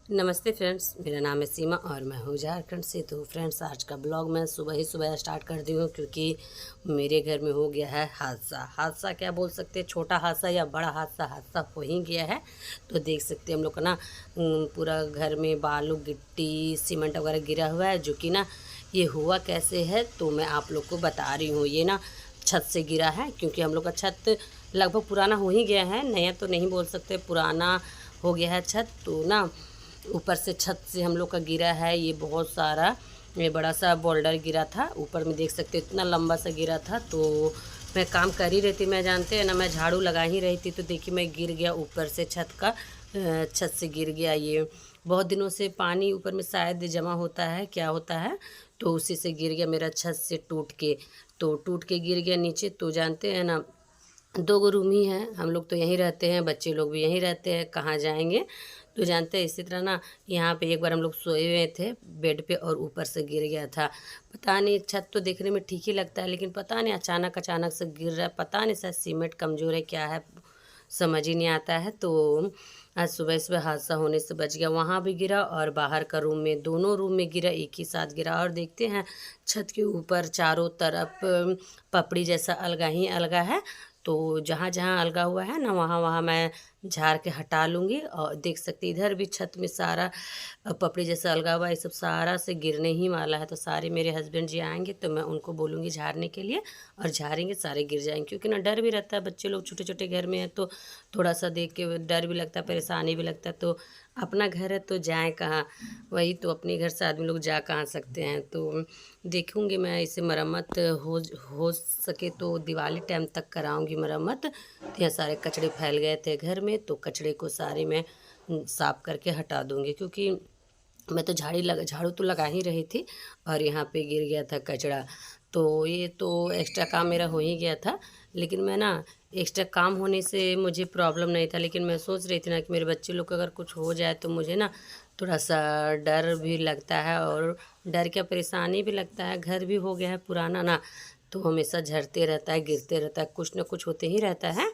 नमस्ते फ्रेंड्स, मेरा नाम है सीमा और मैं हूँ झारखंड से। तो फ्रेंड्स, आज का ब्लॉग मैं सुबह ही सुबह स्टार्ट कर दी हूँ क्योंकि मेरे घर में हो गया है हादसा क्या बोल सकते हैं, छोटा हादसा या बड़ा हादसा हो ही गया है। तो देख सकते हैं हम लोग का ना पूरा घर में बालू गिट्टी सीमेंट वगैरह गिरा हुआ है, जो कि ना ये हुआ कैसे है तो मैं आप लोग को बता रही हूँ। ये ना छत से गिरा है क्योंकि हम लोग का छत लगभग पुराना हो ही गया है, नया तो नहीं बोल सकते, पुराना हो गया है छत। तो ना ऊपर से छत से हम लोग का गिरा है ये बहुत सारा, ये बड़ा सा बोल्डर गिरा था ऊपर में, देख सकते हो इतना लंबा सा गिरा था। तो मैं काम कर ही रही थी, मैं जानते हैं ना, मैं झाड़ू लगा ही रही थी तो देखिए मैं गिर गया ऊपर से छत से गिर गया। ये बहुत दिनों से पानी ऊपर में शायद जमा होता है, क्या होता है, तो उसी से गिर गया मेरा छत से टूट के गिर गया नीचे। तो जानते हैं ना, दो गो रूम ही हैं, हम लोग तो यहीं रहते हैं, बच्चे लोग भी यहीं रहते हैं, कहाँ जाएंगे। तो जानते हैं इसी तरह ना यहाँ पे एक बार हम लोग सोए हुए थे बेड पे और ऊपर से गिर गया था। पता नहीं, छत तो देखने में ठीक ही लगता है लेकिन पता नहीं अचानक अचानक से गिर रहा है, पता नहीं शायद सीमेंट कमज़ोर है क्या है, समझ ही नहीं आता है। तो आज सुबह सुबह हादसा होने से बच गया, वहाँ भी गिरा और बाहर का रूम में, दोनों रूम में गिरा, एक ही साथ गिरा। और देखते हैं छत के ऊपर चारों तरफ पपड़ी जैसा अलगा ही अलगा है, तो जहाँ जहाँ अलगा हुआ है ना वहाँ वहाँ मैं झाड़ के हटा लूँगी। और देख सकते इधर भी छत में सारा पपड़ी जैसा अलगा हुआ है, ये सब सारा से गिरने ही वाला है। तो सारे मेरे हस्बैंड जी आएंगे तो मैं उनको बोलूँगी झाड़ने के लिए, और झाड़ेंगे सारे गिर जाएंगे, क्योंकि ना डर भी रहता है, बच्चे लोग छोटे छोटे घर में हैं तो थोड़ा सा देख के डर भी लगता है, परेशानी भी लगता है। तो अपना घर है तो जाएँ कहाँ, वही तो अपने घर से आदमी लोग जा कहाँ सकते हैं। तो देखूँगी मैं इसे मरम्मत हो सके तो दिवाली टाइम तक कराऊँगी मरम्मत। तो यहाँ सारे कचड़े फैल गए थे घर में, तो कचड़े को सारे मैं साफ़ करके हटा दूँगी, क्योंकि मैं तो झाड़ू तो लगा ही रही थी और यहाँ पे गिर गया था कचड़ा। तो ये तो एक्स्ट्रा काम मेरा हो ही गया था, लेकिन मैं ना एक्स्ट्रा काम होने से मुझे प्रॉब्लम नहीं था, लेकिन मैं सोच रही थी ना कि मेरे बच्चे लोग को अगर कुछ हो जाए तो मुझे ना थोड़ा सा डर भी लगता है, और डर क्या परेशानी भी लगता है, घर भी हो गया है पुराना ना, तो हमेशा झड़ते रहता है, गिरते रहता है, कुछ ना कुछ होते ही रहता है।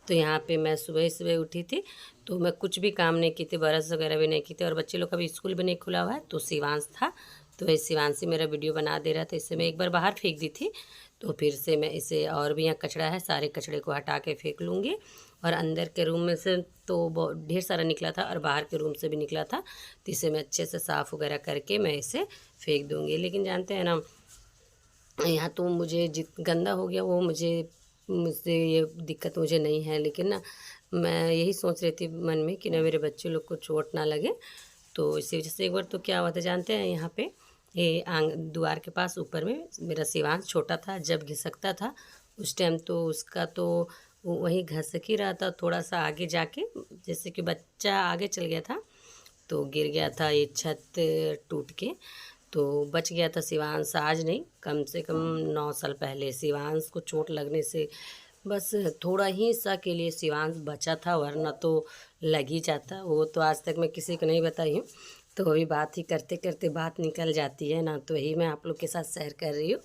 तो यहाँ पे मैं सुबह सुबह उठी थी तो मैं कुछ भी काम नहीं की थी, ब्रश वगैरह भी नहीं की थी, और बच्चे लोग का भी स्कूल भी नहीं खुला हुआ है। तो शिवांश था, तो ये शिवांशी मेरा वीडियो बना दे रहा था, इसे मैं एक बार बाहर फेंक दी थी, तो फिर से मैं इसे, और भी यहाँ कचरा है, सारे कचड़े को हटा के फेंक लूँगी। और अंदर के रूम में से तो बहुत ढेर सारा निकला था और बाहर के रूम से भी निकला था, तो इसे मैं अच्छे से साफ़ वगैरह करके मैं इसे फेंक दूँगी। लेकिन जानते हैं ना, यहाँ तो मुझे जित गंदा हो गया वो मुझसे ये दिक्कत मुझे नहीं है, लेकिन ना मैं यही सोच रही थी मन में कि ना मेरे बच्चे लोग को चोट ना लगे। तो इसी वजह से एक बार तो क्या हुआ था जानते हैं, यहाँ पे ये द्वार के पास ऊपर में मेरा शिवांश छोटा था, जब घिसकता था उस टाइम तो उसका तो वहीं घसक ही रहा था, थोड़ा सा आगे जाके, जैसे कि बच्चा आगे चल गया था तो गिर गया था ये छत टूट के। तो बच गया था शिवांश, आज नहीं, कम से कम 9 साल पहले शिवांश को चोट लगने से बस थोड़ा ही सा के लिए शिवांश बचा था, वरना तो लग ही जाता। वो तो आज तक मैं किसी को नहीं बताई हूँ, तो अभी बात ही करते करते बात निकल जाती है ना, तो यही मैं आप लोग के साथ शेयर कर रही हूँ।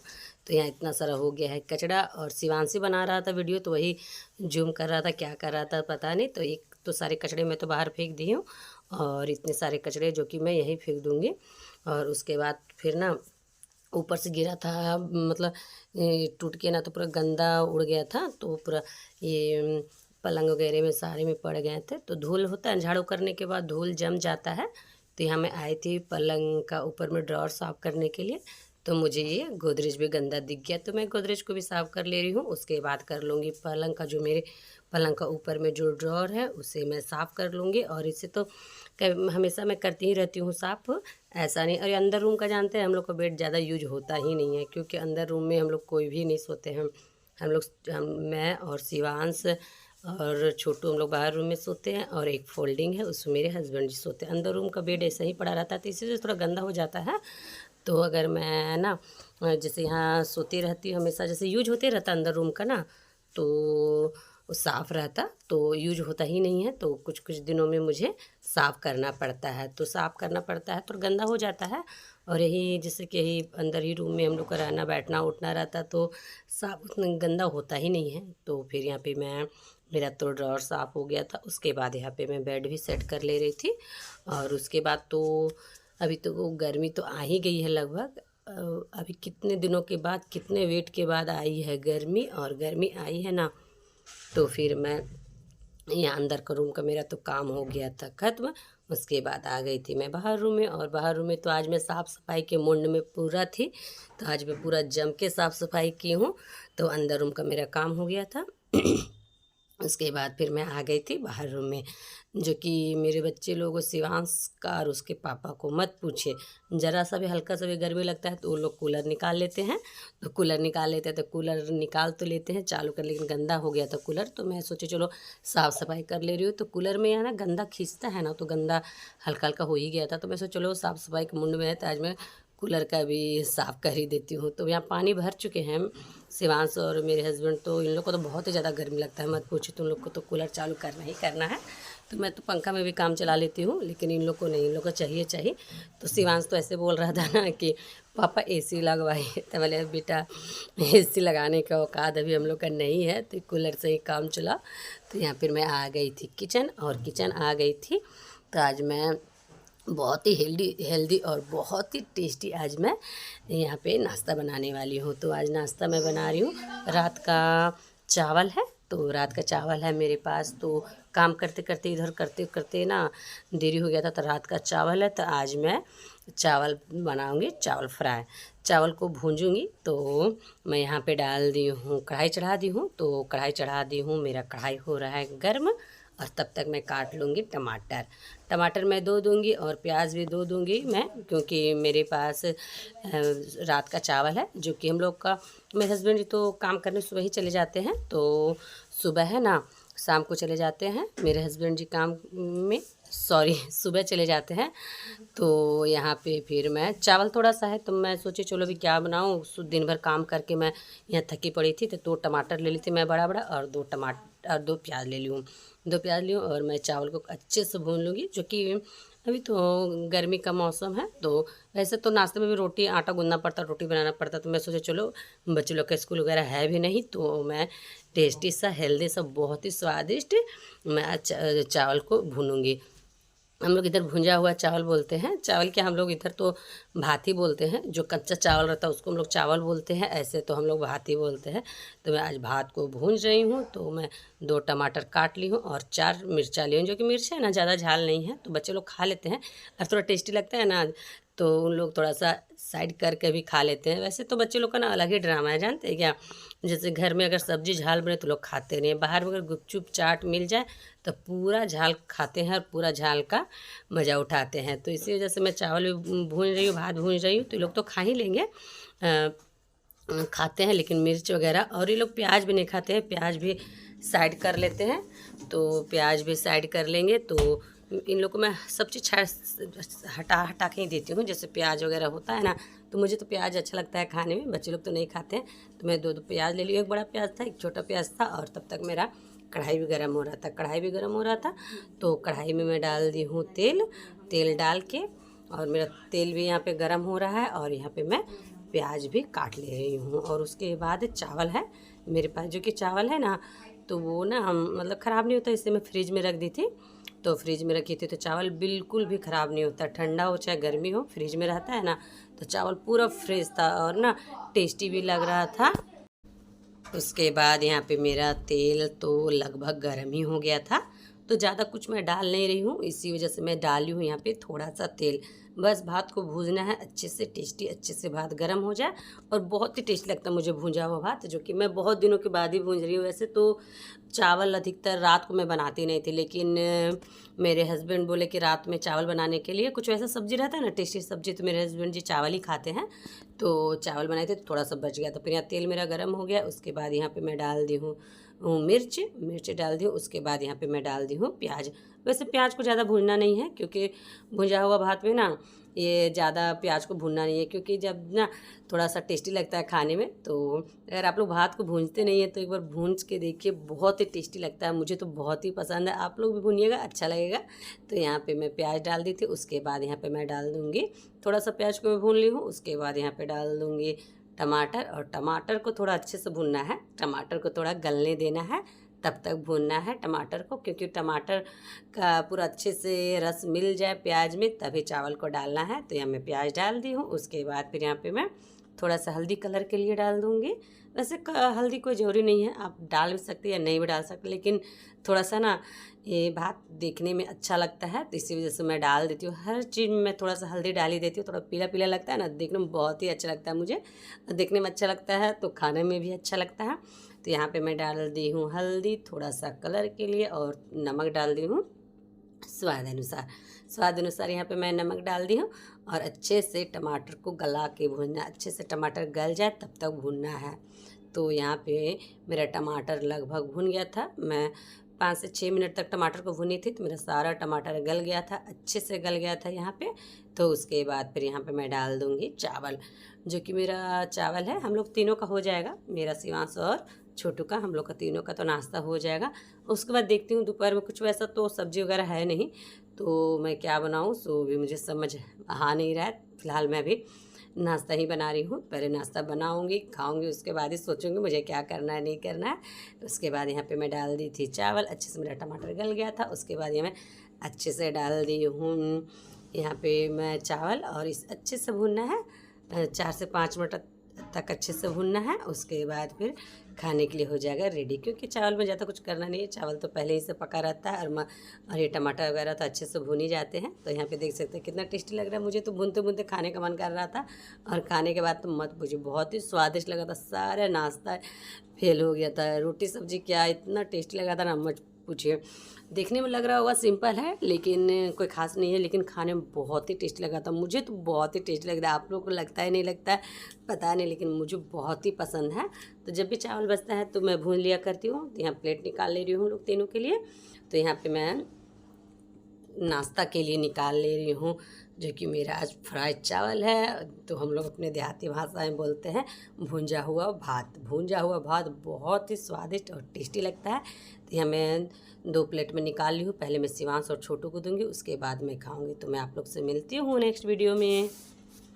तो यहाँ इतना सारा हो गया है कचरा, और शिवांशी बना रहा था वीडियो तो वही जूम कर रहा था, क्या कर रहा था पता नहीं। तो एक तो सारे कचड़े मैं तो बाहर फेंक दी हूँ, और इतने सारे कचड़े जो कि मैं यहीं फेंक दूँगी। और उसके बाद फिर ना ऊपर से गिरा था, मतलब टूट के ना तो पूरा गंदा उड़ गया था, तो पूरा ये पलंग वगैरह में सारे में पड़ गए थे। तो धूल होता है, झाड़ू करने के बाद धूल जम जाता है। तो यहाँ मैं आई थी पलंग का ऊपर में ड्रॉर साफ़ करने के लिए, तो मुझे ये गोदरेज भी गंदा दिख गया, तो मैं गोदरेज को भी साफ़ कर ले रही हूँ। उसके बाद कर लूँगी पलंग का, जो मेरे पलंग का ऊपर में जो ड्रॉर है उसे मैं साफ़ कर लूँगी। और इसे तो हमेशा मैं करती ही रहती हूँ साफ़, ऐसा नहीं। और ये अंदर रूम का जानते हैं, हम लोग का बेड ज़्यादा यूज होता ही नहीं है, क्योंकि अंदर रूम में हम लोग कोई भी नहीं सोते हैं। मैं और शिवांश और छोटू हम लोग बाहर रूम में सोते हैं, और एक फोल्डिंग है उसमें मेरे हस्बैंड जी सोते हैं। अंदर रूम का बेड ऐसा ही पड़ा रहता है, तो इसी से थोड़ा गंदा हो जाता है। तो अगर मैं ना जैसे यहाँ सोती रहती हूँ हमेशा, जैसे यूज होते रहता अंदर रूम का ना, तो वो साफ़ रहता, तो यूज होता ही नहीं है, तो कुछ कुछ दिनों में मुझे साफ़ करना पड़ता है। तो साफ़ करना पड़ता है तो गंदा हो जाता है। और यही जैसे कि यही अंदर ही रूम में हम लोग का रहना बैठना उठना रहता, तो साफ़ उतना गंदा होता ही नहीं है। तो फिर यहाँ पे मैं मेरा तो ड्रॉअर साफ़ हो गया था। उसके बाद यहाँ पे मैं बेड भी सेट कर ले रही थी। और उसके बाद तो अभी तो वो गर्मी तो आ ही गई है लगभग। अभी कितने दिनों के बाद, कितने वेट के बाद आई है गर्मी, और गर्मी आई है ना, तो फिर मैं यहाँ अंदर का रूम का मेरा तो काम हो गया था ख़त्म। उसके बाद आ गई थी मैं बाहर रूम में, और बाहर रूम में तो आज मैं साफ़ सफाई के मुंड में पूरा थी। तो आज मैं पूरा जम के साफ़ सफाई की हूँ। तो अंदर रूम का मेरा काम हो गया था। उसके बाद फिर मैं आ गई थी बाहर रूम में, जो कि मेरे बच्चे लोगों शिवांश का और उसके पापा को मत पूछे। ज़रा सा भी हल्का सा भी गर्मी लगता है तो वो लोग कूलर निकाल लेते हैं। तो कूलर निकाल लेते हैं तो कूलर निकाल तो लेते हैं चालू कर, लेकिन गंदा हो गया था कूलर। तो मैं सोचे चलो साफ़ सफाई कर ले रही हूँ। तो कूलर में यहाँ ना गंदा खींचता है ना, तो गंदा हल्का हल्का हो ही गया था। तो मैं सोचा चलो साफ़ सफाई के मुंड में है तो आज मैं कूलर का भी साफ़ कर ही देती हूँ। तो यहाँ पानी भर चुके हैं शिवांश और मेरे हस्बैंड। तो इन लोग को तो बहुत ही ज़्यादा गर्मी लगता है, मत पूछो। तो उन लोग को तो कूलर चालू करना ही करना है। तो मैं तो पंखा में भी काम चला लेती हूँ, लेकिन इन लोग को नहीं, इन लोग को चाहिए चाहिए। तो शिवांश तो ऐसे बोल रहा था ना कि पापा एसी लगवाइए। तो बोले बेटा एसी लगाने का औकात अभी हम लोग का नहीं है, तो कूलर से ही काम चला। तो यहाँ फिर मैं आ गई थी किचन, और किचन आ गई थी। तो आज मैं बहुत ही हेल्दी और बहुत ही टेस्टी आज मैं यहाँ पे नाश्ता बनाने वाली हूँ। तो आज नाश्ता मैं बना रही हूँ, रात का चावल है। तो रात का चावल है मेरे पास। तो काम करते करते, इधर करते करते ना देरी हो गया था। तो रात का चावल है, तो आज मैं चावल बनाऊँगी, चावल फ्राई। चावल को भूंजूँगी। तो मैं यहाँ पे डाल दी हूँ, कढ़ाई चढ़ा दी हूँ। तो कढ़ाई चढ़ा दी हूँ, मेरा कढ़ाई हो रहा है गर्म। और तब तक मैं काट लूँगी टमाटर। टमाटर मैं दो दूँगी और प्याज भी दो दूँगी मैं, क्योंकि मेरे पास रात का चावल है, जो कि हम लोग का, मेरे हस्बैंड जी तो काम करने सुबह ही चले जाते हैं। तो सुबह है ना, शाम को चले जाते हैं मेरे हस्बैंड जी काम में, सॉरी सुबह चले जाते हैं। तो यहाँ पे फिर मैं चावल थोड़ा सा है, तो मैं सोची चलो अभी क्या बनाऊँ। दिन भर काम करके मैं यहाँ थकी पड़ी थी। तो 2 टमाटर ले ली थी मैं बड़ा बड़ा, और 2 टमाटर और 2 प्याज ले ली हूँ। 2 प्याज ली हूँ, और मैं चावल को अच्छे से भून लूँगी, जो कि अभी तो गर्मी का मौसम है। तो वैसे तो नाश्ते में भी रोटी आटा गूँधना पड़ता, रोटी बनाना पड़ता। तो मैं सोचा चलो बच्चे लोग का स्कूल वगैरह है भी नहीं, तो मैं टेस्टी सा हेल्दी सा बहुत ही स्वादिष्ट मैं चावल को भूनूँगी। हम लोग इधर भुंजा हुआ चावल बोलते हैं। चावल क्या, हम लोग इधर तो भात ही बोलते हैं। जो कच्चा चावल रहता है उसको हम लोग चावल बोलते हैं, ऐसे तो हम लोग भात ही बोलते हैं। तो मैं आज भात को भून रही हूँ। तो मैं 2 टमाटर काट ली हूँ और 4 मिर्चा ली हूँ, जो कि मिर्च है ना ज़्यादा झाल नहीं है, तो बच्चे लोग खा लेते हैं और थोड़ा टेस्टी लगता है ना, तो उन लोग थोड़ा सा साइड करके भी खा लेते हैं। वैसे तो बच्चे लोग का ना अलग ही ड्रामा है, जानते हैं क्या। जैसे घर में अगर सब्जी झाल बने तो लोग खाते नहीं हैं, बाहर में अगर गुपचुप चाट मिल जाए तो पूरा झाल खाते हैं और पूरा झाल का मज़ा उठाते हैं। तो इसी वजह से मैं चावल भी भून रही हूँ, भात भून रही हूँ। तो ये लोग तो खा ही लेंगे, खाते हैं, लेकिन मिर्च वगैरह, और ये लोग प्याज भी नहीं खाते हैं, प्याज भी साइड कर लेते हैं। तो प्याज भी साइड कर लेंगे। तो इन लोग को मैं सब चीज़ हटा हटा के ही देती हूँ। जैसे प्याज वगैरह होता है ना, तो मुझे तो प्याज अच्छा लगता है खाने में, बच्चे लोग तो नहीं खाते हैं। तो मैं 2 प्याज ले ली, एक बड़ा प्याज था, एक छोटा प्याज था। और तब तक मेरा कढ़ाई भी गर्म हो रहा था, तो कढ़ाई में मैं डाल दी हूँ तेल डाल के, और मेरा तेल भी यहाँ पे गर्म हो रहा है, और यहाँ पे मैं प्याज भी काट ले रही हूँ। और उसके बाद चावल है मेरे पास, जो कि चावल है ना, तो वो ना हम मतलब ख़राब नहीं होता, इससे मैं फ्रिज में रख दी थी। तो फ्रिज में रखी थी तो चावल बिल्कुल भी ख़राब नहीं होता, ठंडा हो चाहे गर्मी हो, फ्रिज में रहता है ना, तो चावल पूरा फ्रेश था और ना टेस्टी भी लग रहा था। उसके बाद यहाँ पे मेरा तेल तो लगभग गर्म ही हो गया था। तो ज़्यादा कुछ मैं डाल नहीं रही हूँ, इसी वजह से मैं डाली हूँ यहाँ पे थोड़ा सा तेल। बस भात को भूनना है अच्छे से, टेस्टी अच्छे से भात गर्म हो जाए। और बहुत ही टेस्टी लगता है मुझे भूंजा हुआ भात, जो कि मैं बहुत दिनों के बाद ही भूंज रही हूँ। वैसे तो चावल अधिकतर रात को मैं बनाती नहीं थी, लेकिन मेरे हस्बैंड बोले कि रात में चावल बनाने के लिए कुछ वैसा सब्जी रहता है ना, टेस्टी सब्जी, तो मेरे हस्बैंड जी चावल ही खाते हैं। तो चावल बनाए थे तो थोड़ा सा बच गया। तो फिर यहाँ तेल मेरा गर्म हो गया। उसके बाद यहाँ पे मैं डाल दी हूँ मिर्च डाल दी हूँ। उसके बाद यहाँ पे मैं डाल दी हूँ प्याज। वैसे प्याज को ज़्यादा भूनना नहीं है, क्योंकि भुंजा हुआ भात में ना ये ज़्यादा प्याज को भूनना नहीं है, क्योंकि जब ना थोड़ा सा टेस्टी लगता है खाने में। तो अगर आप लोग भात को भूनते नहीं हैं तो एक बार भून के देखिए, बहुत ही टेस्टी लगता है। मुझे तो बहुत ही पसंद है, आप लोग भी भूनिएगा, अच्छा लगेगा। तो यहाँ पे मैं प्याज डाल दी थी। उसके बाद यहाँ पे मैं डाल दूँगी, थोड़ा सा प्याज को मैं भून ली हूँ। उसके बाद यहाँ पे डाल दूँगी टमाटर, और टमाटर को थोड़ा अच्छे से भूनना है, टमाटर को थोड़ा गलने देना है, तब तक भूनना है टमाटर को, क्योंकि टमाटर का पूरा अच्छे से रस मिल जाए प्याज में तभी चावल को डालना है। तो यहाँ मैं प्याज डाल दी हूँ। उसके बाद फिर यहाँ पे मैं थोड़ा सा हल्दी कलर के लिए डाल दूँगी। वैसे हल्दी कोई ज़रूरी नहीं है, आप डाल भी सकते या नहीं भी डाल सकते, लेकिन थोड़ा सा ना ये भात देखने में अच्छा लगता है तो इसी वजह से मैं डाल देती हूँ। हर चीज़ में मैं थोड़ा सा हल्दी डाल ही देती हूँ। थोड़ा पीला पीला लगता है ना, देखने में बहुत ही अच्छा लगता है मुझे। देखने में अच्छा लगता है तो खाने में भी अच्छा लगता है। तो यहाँ पे मैं डाल दी हूँ हल्दी थोड़ा सा कलर के लिए, और नमक डाल दी हूँ स्वाद अनुसार। स्वाद अनुसार यहाँ पे मैं नमक डाल दी हूँ। और अच्छे से टमाटर को गला के भूनना, अच्छे से टमाटर गल जाए तब तक भूनना है। तो यहाँ पे मेरा टमाटर लगभग भुन गया था। मैं 5 से 6 मिनट तक टमाटर को भुनी थी तो मेरा सारा टमाटर गल गया था, अच्छे से गल गया था यहाँ पे। तो उसके बाद फिर यहाँ पे मैं डाल दूँगी चावल, जो कि मेरा चावल है हम लोग तीनों का हो जाएगा, मेरा शिवांश और छोटू का, हम लोग का तीनों का तो नाश्ता हो जाएगा। उसके बाद देखती हूँ दोपहर में कुछ वैसा तो सब्ज़ी वगैरह है नहीं तो मैं क्या बनाऊँ, सो भी मुझे समझ आ नहीं रहा है। फ़िलहाल मैं अभी नाश्ता ही बना रही हूँ। पहले नाश्ता बनाऊँगी, खाऊँगी, उसके बाद ही सोचूँगी मुझे क्या करना है नहीं करना है। तो उसके बाद यहाँ पे मैं डाल दी थी चावल, अच्छे से मेरा टमाटर गल गया था। उसके बाद ये मैं अच्छे से डाल दी हूँ यहाँ पे मैं चावल, और इस अच्छे से भूनना है 4 से 5 मिनट तक अच्छे से भूनना है। उसके बाद फिर खाने के लिए हो जाएगा रेडी, क्योंकि चावल में ज़्यादा कुछ करना नहीं है, चावल तो पहले ही से पका रहता है और ये टमाटर वगैरह तो अच्छे से भून ही जाते हैं। तो यहाँ पे देख सकते हैं कितना टेस्टी लग रहा है। मुझे तो भूनते भूनते खाने का मन कर रहा था, और खाने के बाद तो मत पूछिए, बहुत ही स्वादिष्ट लगा था। सारा नाश्ता फेल हो गया था, रोटी सब्जी क्या इतना टेस्टी लगा था ना, मत पूछिए। देखने में लग रहा होगा सिंपल है लेकिन कोई खास नहीं है, लेकिन खाने में बहुत ही टेस्टी लगा था। मुझे तो बहुत ही टेस्टी लग रहा है, आप लोगों को लगता है नहीं लगता है पता नहीं, लेकिन मुझे बहुत ही पसंद है। तो जब भी चावल बचता है तो मैं भून लिया करती हूँ। तो यहाँ प्लेट निकाल ले रही हूँ लोग तीनों के लिए। तो यहाँ पे मैं नाश्ता के लिए निकाल ले रही हूँ, जो कि मेरा आज फ्राई चावल है। तो हम लोग अपने देहाती भाषा में बोलते हैं भुंजा हुआ भात। भुंजा हुआ भात बहुत ही स्वादिष्ट और टेस्टी लगता है। तो यहाँ मैं 2 प्लेट में निकाल ली हूँ। पहले मैं शिवांश और छोटू को दूँगी, उसके बाद मैं खाऊँगी। तो मैं आप लोग से मिलती हूँ नेक्स्ट वीडियो में।